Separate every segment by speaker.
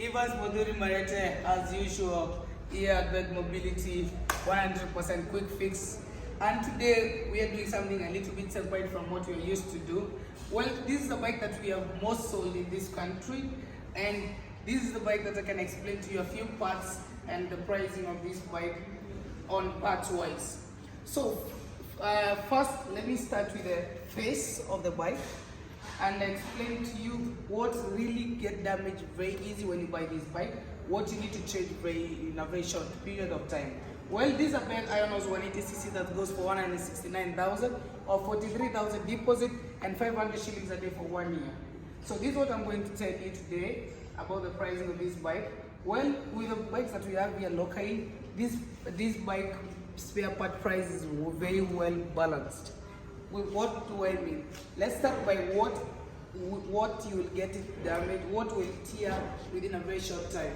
Speaker 1: Evans Moduri Marete, as usual, here at Beth Mobility, 100% quick fix. And today we are doing something a little bit separate from what we are used to do. Well, this is the bike that we have most sold in this country, and this is the bike that I can explain to you a few parts and the pricing of this bike on parts wise. So first, let me start with the face of the bike and explain to you what really get damaged very easy when you buy this bike, what you need to change in a very short period of time. Well, this is a Beth Iron Horse 180cc that goes for 169,000 or 43,000 deposit and 500 shillings a day for 1 year. So this is what I'm going to tell you today about the pricing of this bike. Well, with the bikes that we have here locally, this bike spare part price is very well balanced. What do I mean? Let's start by what you will get it damaged, what will tear within a very short time.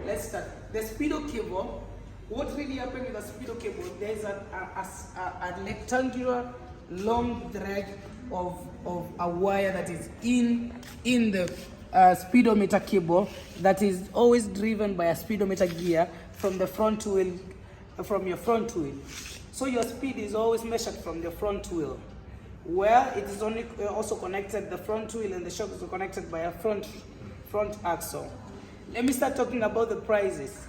Speaker 1: Let's start. The speedo cable. What really happened with the speedo cable? There's a rectangular long thread of a wire that is in the speedometer cable that is always driven by a speedometer gear from the front wheel, from your front wheel. So your speed is always measured from the front wheel, where it is only also connected, the front wheel and the shock is connected by a front axle. Let me start talking about the prices.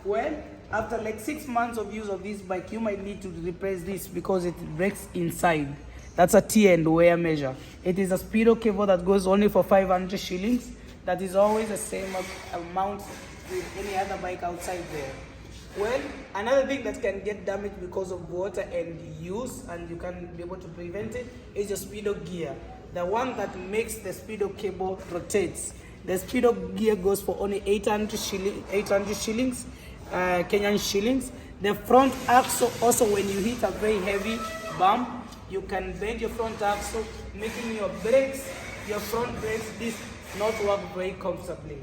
Speaker 1: Well, after like 6 months of use of this bike, you might need to replace this because it breaks inside. That's a tear and wear measure. It is a speedo cable that goes only for 500 shillings. That is always the same amount with any other bike outside there. Well, another thing that can get damaged because of water and use, and you can be able to prevent it, is your speedo gear. The one that makes the speedo cable rotates. The speedo gear goes for only 800 shillings, Kenyan shillings. The front axle also, when you hit a very heavy bump, you can bend your front axle, making your front brakes disc not work very comfortably.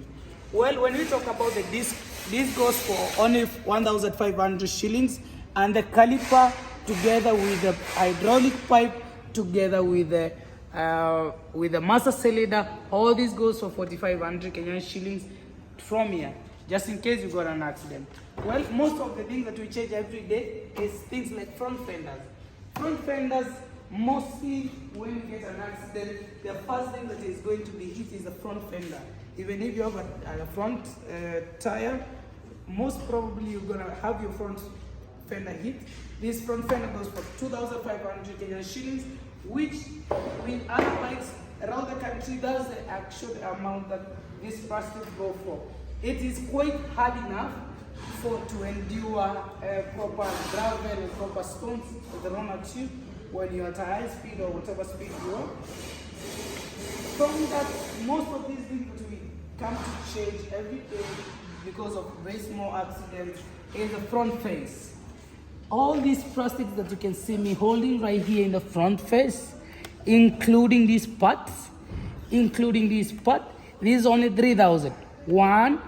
Speaker 1: Well, when we talk about the disc, this goes for only 1,500 shillings, and the caliper together with the hydraulic pipe together with the master cylinder, all this goes for 4,500 Kenyan shillings from here, just in case you got an accident. Well, most of the things that we change every day is things like front fenders. Front fenders, mostly when you get an accident, the first thing that is going to be hit is the front fender. Even if you have a front tire, most probably you're gonna have your front fender hit. This front fender goes for 2,500 Kenyan shillings, which with other bikes around the country, that's the actual amount that this plastic go for. It is quite hard enough to endure proper gravel and proper stones thrown at you when you're at a high speed or whatever speed you are. From that, most of these things that we come to change every day because of very small accidents is the front face. All these plastics that you can see me holding right here in the front face, including these parts, this is only 3,000. 1,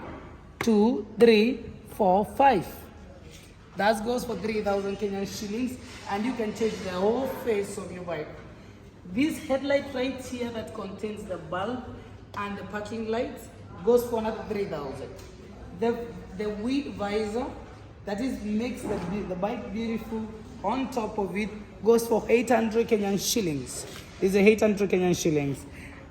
Speaker 1: 2, 3, 4, 5. That goes for 3,000 Kenyan shillings, and you can change the whole face of your bike. This headlight right here that contains the bulb and the parking lights goes for another 3,000. The wheel visor that makes the bike beautiful on top of it goes for 800 Kenyan shillings. This is 800 Kenyan shillings.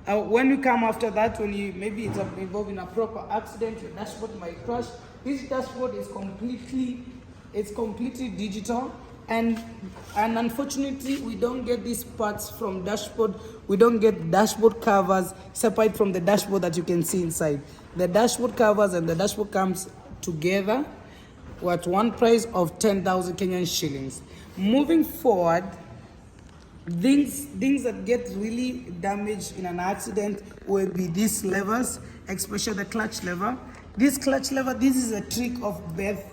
Speaker 1: When you come after that, maybe it's involved in a proper accident, your dashboard might crash. This dashboard is completely digital, and unfortunately we don't get these parts from dashboard. We don't get dashboard covers separate from the dashboard that you can see inside. The dashboard covers and the dashboard comes together at one price of 10,000 Kenyan shillings. Moving forward, things that get really damaged in an accident will be these levers, especially the clutch lever. This clutch lever, this is a trick of Beth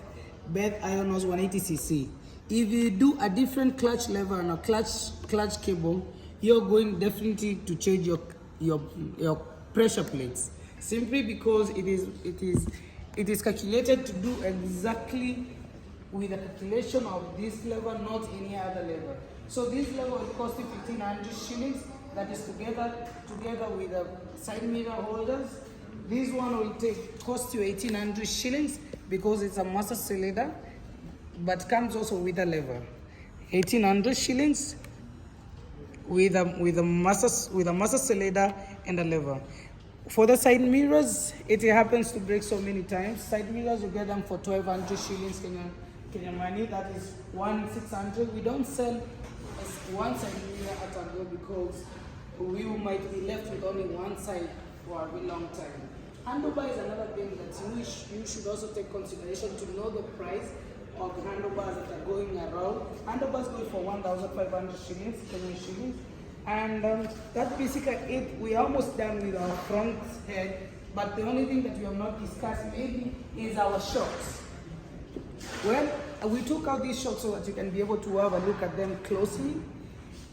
Speaker 1: Iron Horse 180cc. If you do a different clutch lever and a clutch cable, you're going definitely to change your pressure plates, simply because it is calculated to do exactly with the calculation of this lever, not any other lever. So this lever will cost you 1,500 shillings. That is together with the side mirror holders This one will cost you 1800 shillings because it's a master cylinder, but comes also with a lever. 1800 shillings with a master cylinder and a lever. For the side mirrors, it happens to break so many times. Side mirrors, you get them for 1200 shillings Kenyan money. That is 1600. We don't sell one side mirror at a go because we might be left with only one side for a very long time. Handlebar is another thing that you should also take consideration to know the price of the handlebars that are going around. Handlebars go for 1,500 shillings, Kenyan shillings. And that's basically it. We're almost done with our front head, but the only thing that we have not discussed maybe is our shocks. Well, we took out these shocks so that you can be able to have a look at them closely.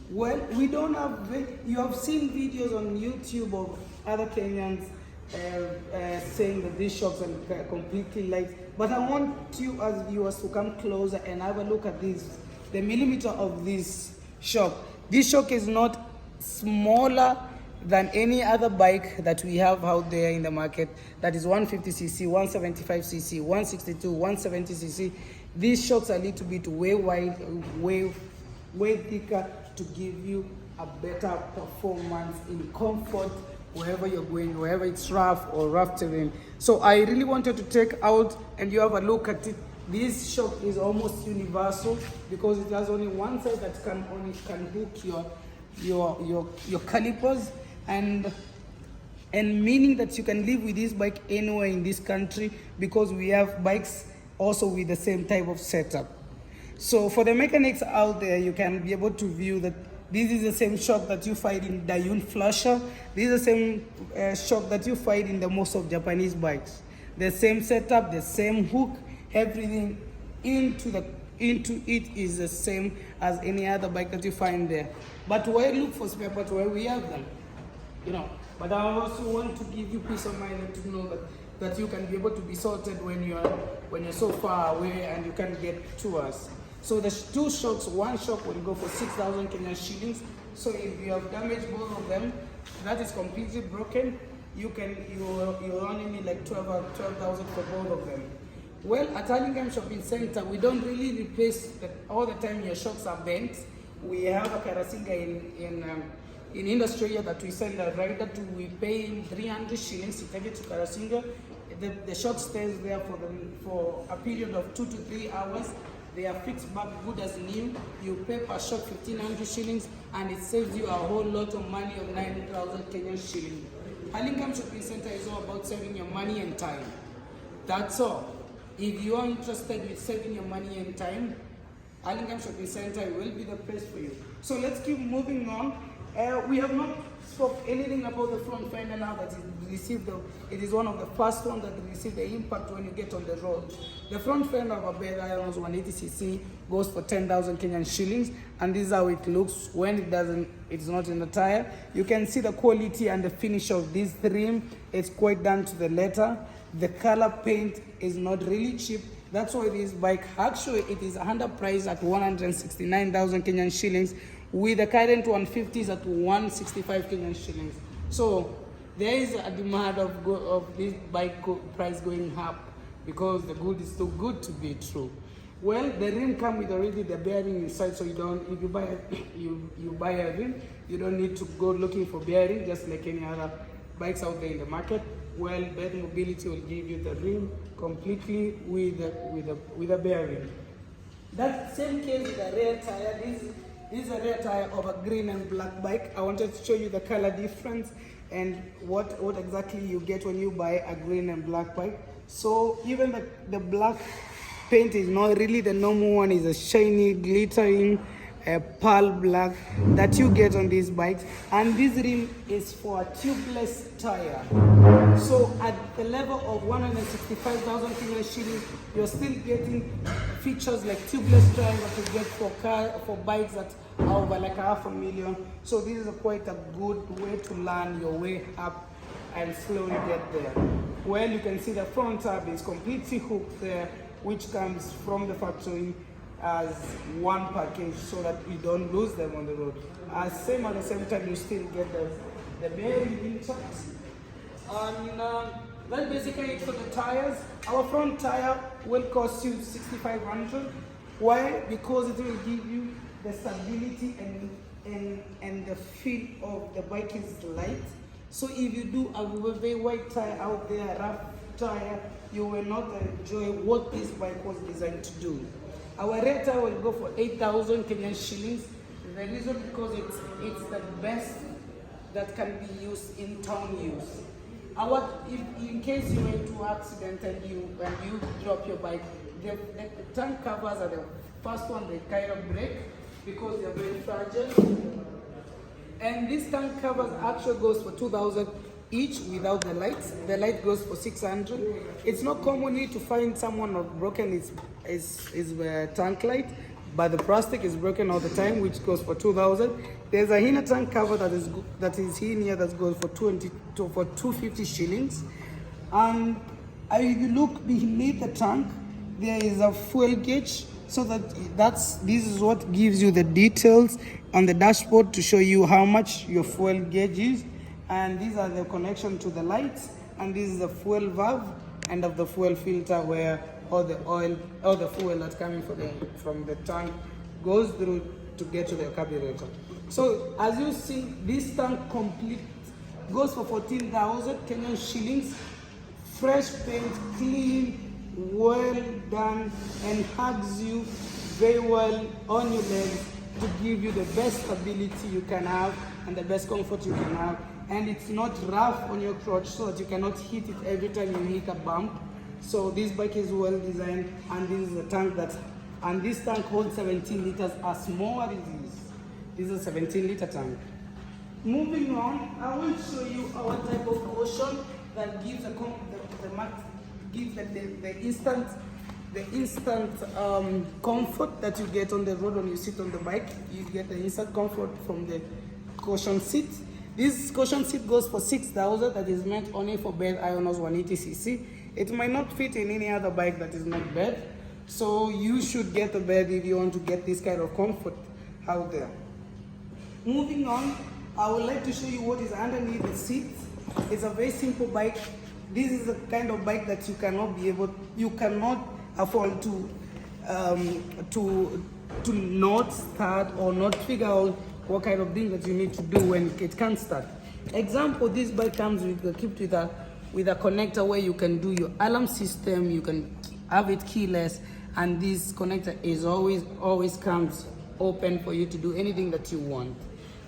Speaker 1: Well, we don't have, you have seen videos on YouTube of other Kenyans saying that these shocks are completely light, but I want you as viewers to come closer and have a look at this, the millimeter of this shock. This shock is not smaller than any other bike that we have out there in the market. That is 150cc, 175cc, 162, 170cc. These shocks are a little bit way wide, way thicker to give you a better performance in comfort wherever you're going, wherever it's rough or rough terrain. So I really wanted to take out and you have a look at it. This shock is almost universal because it has only one side that can hook your calipers, and meaning that you can live with this bike anywhere in this country because we have bikes also with the same type of setup. So for the mechanics out there, you can be able to view that this is the same shock that you find in Dayun Flasher. This is the same shock that you find in the most of Japanese bikes. The same setup, the same hook, everything into it is the same as any other bike that you find there. But why look for spare parts where we have them? You know, but I also want to give you peace of mind and to know that you can be able to be sorted when you're so far away and you can get to us. So the two shocks, one shock will go for 6,000 Kenyan shillings. So if you have damaged both of them, that is completely broken, you only need like 12,000 for both of them. Well, at Hurlingham Shopping Center, we don't really replace all the time your shocks are bent. We have a Karasinga in industry here that we send a rider to. We pay him 300 shillings to take it to Karasinga. The shock stays there for a period of 2 to 3 hours. They are fixed back good as new. You pay per shock 1,500 shillings and it saves you a whole lot of money of 9,000 Kenyan shillings. Hurlingham Shopping Center is all about saving your money and time. That's all. If you are interested in saving your money and time, Hurlingham Shopping Center will be the place for you. So let's keep moving on. We have not spoke anything about the front fender now that it is one of the first ones that receive the impact when you get on the road. The front fender of a Beth Iron Horse 180cc goes for 10,000 Kenyan shillings, and this is how it looks when it's not in the tire. You can see the quality and the finish of this trim. It's quite done to the letter. The color paint is not really cheap. That's why this bike, actually it is under price at 169,000 Kenyan shillings, with the current 150s at 165 Kenyan shillings. So there is a demand of this bike price going up because the good is too good to be true. Well, the rim comes with already the bearing inside, so if you buy a rim, you don't need to go looking for bearing, just like any other bikes out there in the market. Well, Beth Mobility will give you the rim completely with a bearing. That same case with the rear tire. This is a rear tire of a green and black bike. I wanted to show you the color difference and what exactly you get when you buy a green and black bike. So even the black paint is not really the normal one, is a shiny, glittering pearl black that you get on these bikes. And this rim is for a tubeless tire. So at the level of 165,000 Kenyan shillings, you're still getting features like tubeless tires that you get for bikes that are over like $500,000. So this is quite a good way to learn your way up and slowly get there. Well, you can see the front tab is completely hooked there, which comes from the factory as one package so that you don't lose them on the road. At the same time, you still get the bearing intact. And that's basically it for the tires. Our front tire will cost you 6,500. Why? Because it will give you the stability and the feel of the bike is light. So if you do a very wide tire out there, rough tire, you will not enjoy what this bike was designed to do. Our rear tire will go for 8,000 Kenyan shillings. The reason because it's the best that can be used in town use. If in case you were into accident and you drop your bike, the tank covers are the first one they kind of break because they're very fragile. And this tank covers actually goes for 2,000 each without the lights. The light goes for 600. It's not commonly to find someone not broken is tank light, but the plastic is broken all the time, which goes for 2,000. There's a inner tank cover that is in here that goes for 250 shillings. And if you look beneath the tank, there is a fuel gauge, so this is what gives you the details on the dashboard to show you how much your fuel gauge is. And these are the connection to the lights, and this is the fuel valve and of the fuel filter where all the oil, all the fuel that's coming from the tank goes through to get to the carburetor. So as you see, this tank complete goes for 14,000 Kenyan shillings. Fresh paint, clean, well done, and hugs you very well on your legs to give you the best stability you can have and the best comfort you can have. And it's not rough on your crotch so that you cannot hit it every time you hit a bump. So this bike is well designed, and this is a tank and this tank holds 17 liters as small as it is. This is a 17-liter tank. Moving on, I will show you our type of caution that gives the instant comfort that you get on the road when you sit on the bike. You get the instant comfort from the caution seat. This caution seat goes for 6,000. That is meant only for Beth Iron Horse 180cc. It might not fit in any other bike that is not Beth. So you should get a Beth if you want to get this kind of comfort out there. Moving on, I would like to show you what is underneath the seat. It's a very simple bike. This is the kind of bike that you cannot afford to not start or not figure out what kind of thing that you need to do when it can't start. Example, this bike comes equipped with a connector where you can do your alarm system, you can have it keyless, and this connector is always comes open for you to do anything that you want.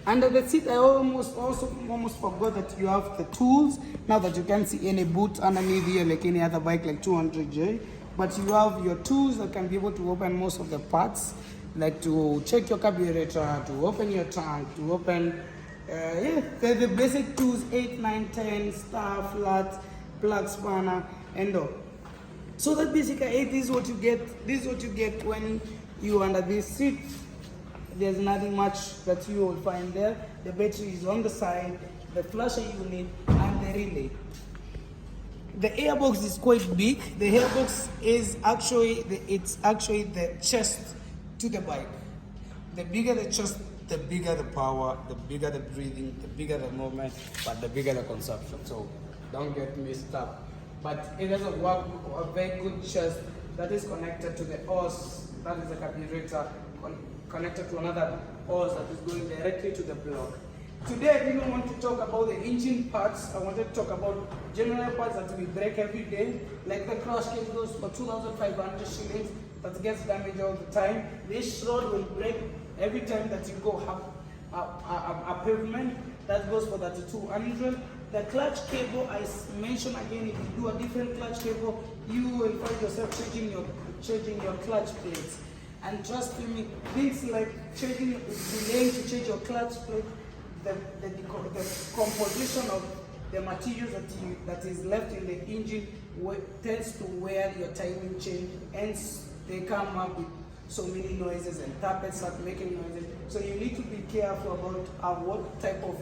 Speaker 1: Under the seat, I almost forgot that you have the tools. Now that you can't see any boot underneath here like any other bike like 200J, but you have your tools that can be able to open most of the parts, like to check your carburetor, to open your tank, to open the basic tools, 8, 9, 10, star, flat, plug, spanner, and all. So that basically this is what you get. This is what you get when you under this seat. There's nothing much that you will find there. The battery is on the side, the flasher unit, and the relay. The airbox is quite big. The airbox is actually the chest to the bike. The bigger the chest, the bigger the power, the bigger the breathing, the bigger the movement, but the bigger the consumption. So don't get mixed up. But it has a very good chest that is connected to the hose, that is the carburetor, connected to another hose that is going directly to the block. Today I didn't want to talk about the engine parts. I wanted to talk about general parts that we break every day, like the crash kit goes for 2,500 shillings, that gets damaged all the time. This rod will break every time that you go up a pavement, that goes for 3,200. The clutch cable, I mentioned again, if you do a different clutch cable, you will find yourself changing your clutch plates. And trust me, things like delaying to change your clutch plate, the composition of the materials that is left in the engine tends to wear your timing chain, hence they come up with so many noises and tappets start making noises. So you need to be careful about what type of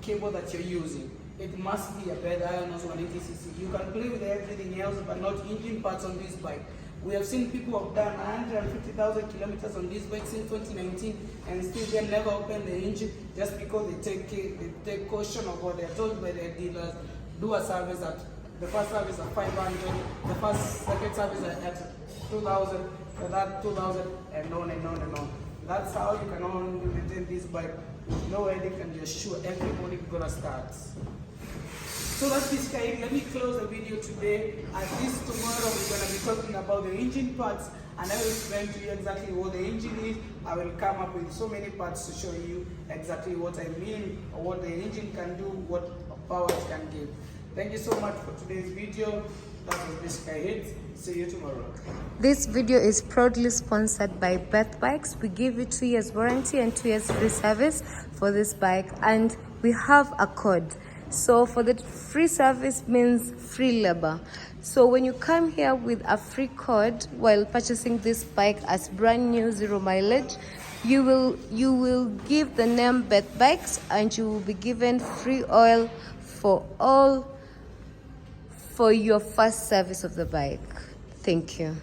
Speaker 1: cable that you're using. It must be a Beth Iron Horse 180cc. You can play with everything else, but not engine parts on this bike. We have seen people who have done 150,000 kilometers on this bike since 2019 and still they never open the engine just because they take caution of what they're told by their dealers. do a service at the first service at 500, the second service at 2,000, the third 2,000, and on and on and on. That's how you can only maintain this bike with no headache, and you're sure every morning you're gonna start. So that's this guy. Let me close the video today. At least tomorrow we're gonna be talking about the engine parts, and I will explain to you exactly what the engine is. I will come up with so many parts to show you exactly what I mean, or what the engine can do, what power it can give. Thank you so much for today's video. That was this guy hits. See you tomorrow.
Speaker 2: This video is proudly sponsored by Beth Bikes. We give you 2 years warranty and 2 years free service for this bike, and we have a code. So for the free service means free labor. So when you come here with a free code while purchasing this bike as brand new 0 mileage, you will give the name Beth Bikes, and you will be given free oil for your first service of the bike. Thank you.